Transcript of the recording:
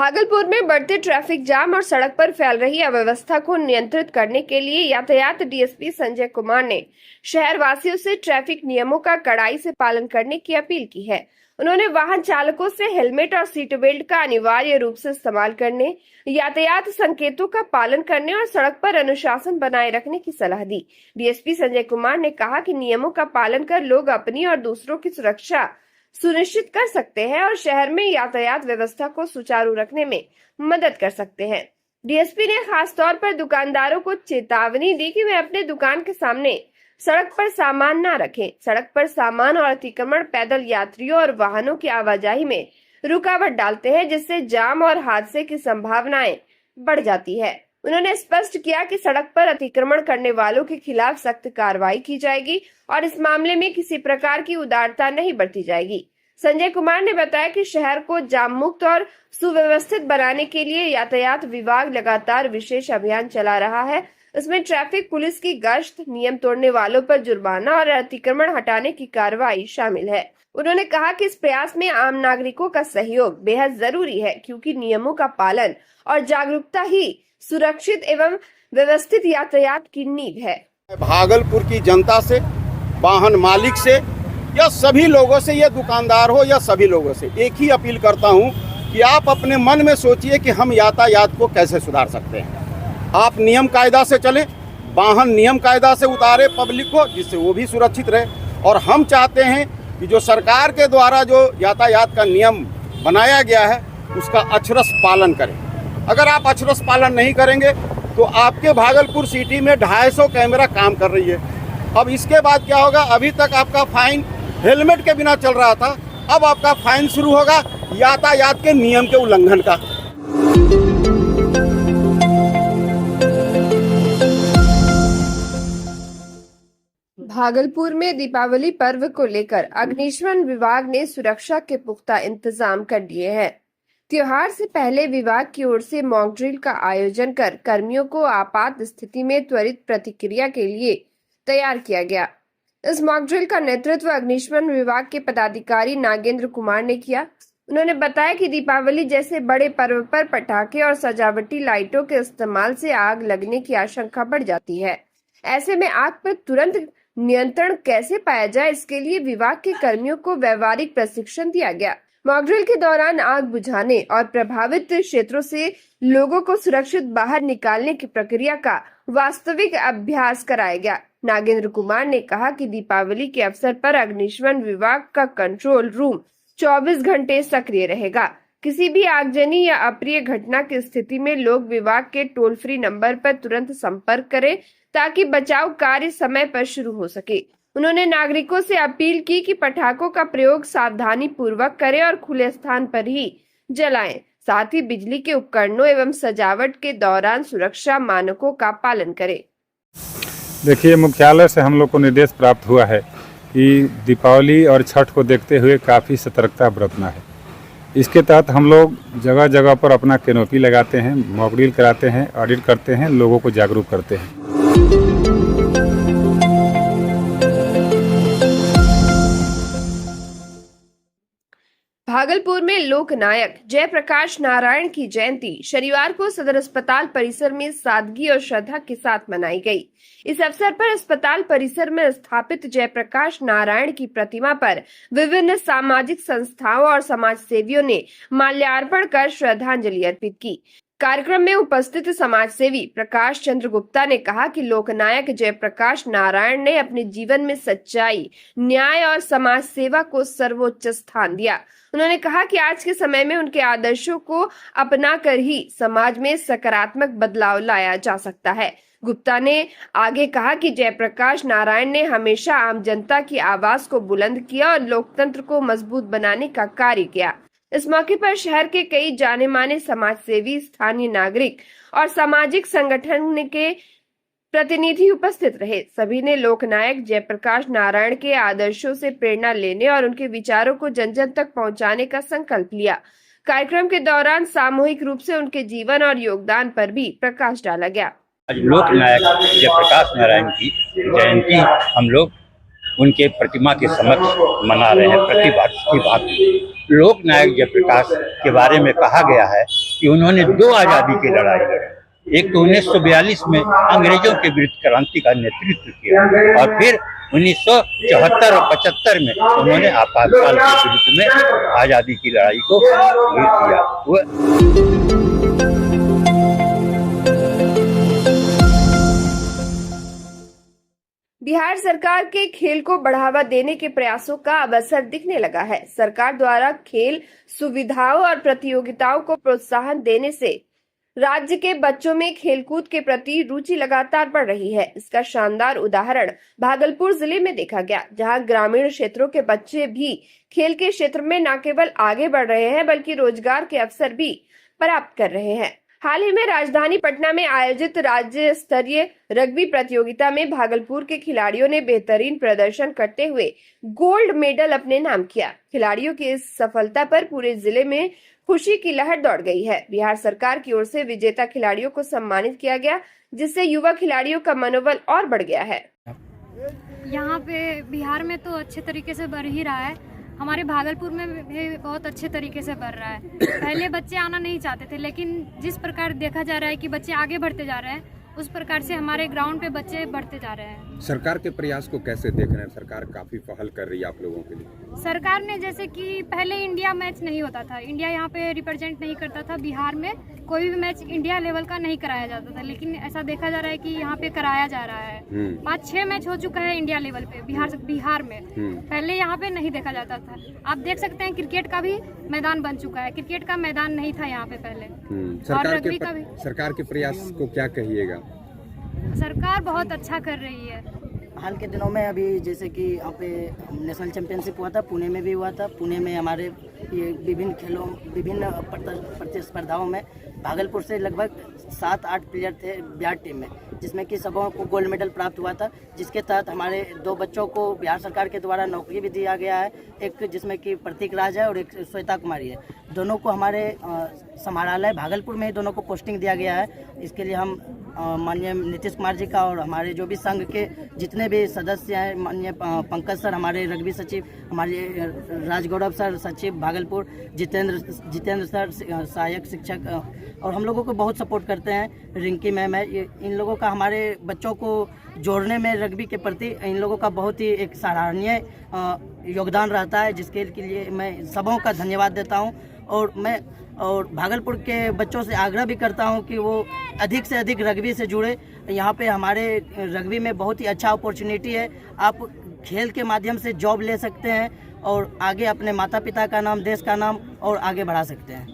भागलपुर में बढ़ते traffic jam और सड़क पर फैल रही अव्यवस्था को नियंत्रित करने के लिए यातायात डीएसपी संजय कुमार ने शहर वासियों से ट्रैफिक नियमों का कड़ाई से पालन करने की अपील की है। उन्होंने वाहन चालकों से हेलमेट और सीट बेल्ट का अनिवार्य रूप से इस्तेमाल करने, यातायात संकेतों का पालन करने और सड़क पर अनुशासन बनाए रखने की सलाह दी। डीएसपी संजय कुमार ने कहा कि नियमों का पालन कर लोग अपनी और दूसरों की सुरक्षा सुनिश्चित कर सकते हैं और शहर में यातायात व्यवस्था को सुचारू रखने में मदद कर सकते हैं। डीएसपी ने खास तौर पर दुकानदारों को चेतावनी दी कि वे अपने दुकान के सामने सड़क पर सामान न रखें। सड़क पर सामान और अतिक्रमण पैदल यात्रियों और वाहनों की आवाजाही में रुकावट डालते हैं, जिससे जाम और हादसे की संभावनाएं बढ़ जाती है। उन्होंने स्पष्ट किया कि सड़क पर अतिक्रमण करने वालों के खिलाफ सख्त कार्रवाई की जाएगी और इस मामले में किसी प्रकार की उदारता नहीं बरती जाएगी। संजय कुमार ने बताया कि शहर को जाम मुक्त और सुव्यवस्थित बनाने के लिए यातायात विभाग लगातार विशेष अभियान चला रहा है। इसमें ट्रैफिक पुलिस की गश्त, नियम तोड़ने वालों पर जुर्माना और अतिक्रमण हटाने की कार्रवाई शामिल है। उन्होंने कहा कि इस प्रयास में आम नागरिकों का सहयोग बेहद जरूरी है, क्योंकि नियमों का पालन और जागरूकता ही सुरक्षित एवं व्यवस्थित यातायात की नींव है। भागलपुर की जनता से, वाहन मालिक से या सभी लोगों से, ये दुकानदार हो या सभी लोगों से एक ही अपील करता हूं कि आप अपने मन में सोचिए कि हम यातायात को कैसे सुधार सकते हैं। आप नियम कायदा से चलें, वाहन नियम कायदा से उतारे पब्लिक को, जिससे वो भी सुरक्षित रहे। और हम चाहते हैं कि जो सरकार के द्वारा जो यातायात का नियम बनाया गया है उसका अक्षरश पालन करें। अगर आप अक्षरश पालन नहीं करेंगे तो आपके भागलपुर सिटी में 250 कैमरा काम कर रही है। अब इसके बाद क्या होगा? अभी तक आपका फाइन हेलमेट के बिना चल रहा था, अब आपका फाइन शुरू होगा यातायात के नियम के उल्लंघन का। भागलपुर में दीपावली पर्व को लेकर अग्निशमन विभाग ने सुरक्षा के पुख्ता इंतजाम कर लिए हैं। त्योहार से पहले विभाग की ओर से मॉक ड्रिल का आयोजन कर कर्मियों को आपात स्थिति में त्वरित प्रतिक्रिया के लिए तैयार किया गया। इस मॉक ड्रिल का नेतृत्व अग्निशमन विभाग के पदाधिकारी नागेंद्र कुमार ने किया। उन्होंने बताया कि दीपावली जैसे बड़े पर्व पर पटाखे और सजावटी लाइटों के इस्तेमाल से आग लगने की आशंका बढ़ जाती है। ऐसे में आग पर तुरंत नियंत्रण कैसे पाया जाए, इसके लिए विभाग के कर्मियों को व्यवहारिक प्रशिक्षण दिया गया। मॉक ड्रिल के दौरान आग बुझाने और प्रभावित क्षेत्रों से लोगों को सुरक्षित बाहर निकालने की प्रक्रिया का वास्तविक अभ्यास कराया गया। नागेंद्र कुमार ने कहा कि दीपावली के अवसर पर अग्निशमन विभाग का कंट्रोल रूम 24 घंटे सक्रिय रहेगा। किसी भी आगजनी या अप्रिय घटना की स्थिति में लोग विभाग के टोल फ्री नंबर पर तुरंत संपर्क करें, ताकि बचाव कार्य समय पर शुरू हो सके। उन्होंने नागरिकों से अपील की कि पटाखों का प्रयोग सावधानी पूर्वक करें और खुले स्थान पर ही जलाएं। साथ ही बिजली के उपकरणों एवं सजावट के दौरान सुरक्षा मानकों का पालन करें। देखिए, मुख्यालय से हम लोग को निर्देश प्राप्त हुआ है कि दीपावली और छठ को देखते हुए काफ़ी सतर्कता बरतना है। इसके तहत हम लोग जगह जगह पर अपना कैनोपी लगाते हैं, मॉक ड्रिल कराते हैं, ऑडिट करते हैं, लोगों को जागरूक करते हैं। भागलपुर में लोक नायक जयप्रकाश नारायण की जयंती शनिवार को सदर अस्पताल परिसर में सादगी और श्रद्धा के साथ मनाई गई। इस अवसर पर अस्पताल परिसर में स्थापित जयप्रकाश नारायण की प्रतिमा पर विभिन्न सामाजिक संस्थाओं और समाज सेवियों ने माल्यार्पण कर श्रद्धांजलि अर्पित की। कार्यक्रम में उपस्थित समाज सेवी प्रकाश चंद्र गुप्ता ने कहा कि लोकनायक जयप्रकाश नारायण ने अपने जीवन में सच्चाई, न्याय और समाज सेवा को सर्वोच्च स्थान दिया। उन्होंने कहा कि आज के समय में उनके आदर्शों को अपनाकर ही समाज में सकारात्मक बदलाव लाया जा सकता है। गुप्ता ने आगे कहा कि जयप्रकाश नारायण ने हमेशा आम जनता की आवाज को बुलंद किया और लोकतंत्र को मजबूत बनाने का कार्य किया। इस मौके पर शहर के कई जाने माने समाज सेवी, स्थानीय नागरिक और सामाजिक संगठन के प्रतिनिधि उपस्थित रहे। सभी ने लोकनायक जयप्रकाश नारायण के आदर्शों से प्रेरणा लेने और उनके विचारों को जन जन तक पहुंचाने का संकल्प लिया। कार्यक्रम के दौरान सामूहिक रूप से उनके जीवन और योगदान पर भी प्रकाश डाला गया। लोकनायक जयप्रकाश नारायण की जयंती हम लोग उनके प्रतिमा के समक्ष मना रहे हैं। प्रतिभागी लोकनायक जयप्रकाश के बारे में कहा गया है कि उन्होंने 2 आज़ादी की लड़ाई लड़ी। एक तो 1942 में अंग्रेजों के विरुद्ध क्रांति का नेतृत्व किया और फिर 1974 और 75 में उन्होंने आपातकाल के विरुद्ध में आज़ादी की लड़ाई को जीत दिया। बिहार सरकार के खेल को बढ़ावा देने के प्रयासों का अब असर दिखने लगा है। सरकार द्वारा खेल सुविधाओं और प्रतियोगिताओं को प्रोत्साहन देने से राज्य के बच्चों में खेलकूद के प्रति रुचि लगातार बढ़ रही है। इसका शानदार उदाहरण भागलपुर जिले में देखा गया, जहां ग्रामीण क्षेत्रों के बच्चे भी खेल के क्षेत्र में न केवल आगे बढ़ रहे हैं बल्कि रोजगार के अवसर भी प्राप्त कर रहे हैं। हाल ही में राजधानी पटना में आयोजित राज्य स्तरीय रग्बी प्रतियोगिता में भागलपुर के खिलाड़ियों ने बेहतरीन प्रदर्शन करते हुए गोल्ड मेडल अपने नाम किया। खिलाड़ियों की इस सफलता पर पूरे जिले में खुशी की लहर दौड़ गई है। बिहार सरकार की ओर से विजेता खिलाड़ियों को सम्मानित किया गया, जिससे युवा खिलाड़ियों का मनोबल और बढ़ गया है। यहाँ पे बिहार में तो अच्छे तरीके से बढ़ ही रहा है, हमारे भागलपुर में भी बहुत अच्छे तरीके से बढ़ रहा है। पहले बच्चे आना नहीं चाहते थे, लेकिन जिस प्रकार देखा जा रहा है कि बच्चे आगे बढ़ते जा रहे हैं, उस प्रकार से हमारे ग्राउंड पे बच्चे बढ़ते जा रहे हैं। सरकार के प्रयास को कैसे देख रहे हैं? सरकार काफी पहल कर रही है आप लोगों के लिए। सरकार ने जैसे कि पहले इंडिया मैच नहीं होता था, इंडिया यहाँ पे रिप्रेजेंट नहीं करता था, बिहार में कोई भी मैच इंडिया लेवल का नहीं कराया जाता था, लेकिन ऐसा देखा जा रहा है कि यहाँ पे कराया जा रहा है। 5-6 मैच हो चुका है इंडिया लेवल पे बिहार में। पहले यहाँ पे नहीं देखा जाता था। आप देख सकते हैं क्रिकेट का भी मैदान बन चुका है, क्रिकेट का मैदान नहीं था यहाँ पे पहले। सरकार के प्रयास को क्या कहिएगा? सरकार बहुत अच्छा कर रही है। हाल के दिनों में अभी जैसे कि यहाँ पे नेशनल चैंपियनशिप हुआ था, पुणे में भी हुआ था। पुणे में हमारे ये विभिन्न प्रतिस्पर्धाओं में भागलपुर से लगभग 7-8 प्लेयर थे बिहार टीम में, जिसमें कि सबों को गोल्ड मेडल प्राप्त हुआ था, जिसके तहत हमारे 2 बच्चों को बिहार सरकार के द्वारा नौकरी भी दिया गया है। एक जिसमें कि प्रतीक राज है और एक श्वेता कुमारी है। दोनों को हमारे समाहरणालय भागलपुर में ही दोनों को पोस्टिंग दिया गया है। इसके लिए हम माननीय नीतीश कुमार जी का और हमारे जो भी संघ के जितने भी सदस्य हैं, माननीय पंकज सर हमारे रग्बी सचिव, हमारे राजगौरव सर सचिव भागलपुर, जितेंद्र सर सहायक शिक्षक, और हम लोगों को बहुत सपोर्ट करते हैं। रिंकी मैम है, इन लोगों का हमारे बच्चों को जोड़ने में रग्बी के प्रति इन लोगों का बहुत ही एक सराहनीय योगदान रहता है, जिसके लिए मैं सबों का धन्यवाद देता हूं। और भागलपुर के बच्चों से आग्रह भी करता हूं कि वो अधिक से अधिक रग्बी से जुड़े। यहाँ पे हमारे रग्बी में बहुत ही अच्छा अपॉर्चुनिटी है। आप खेल के माध्यम से जॉब ले सकते हैं और आगे अपने माता पिता का नाम, देश का नाम और आगे बढ़ा सकते हैं।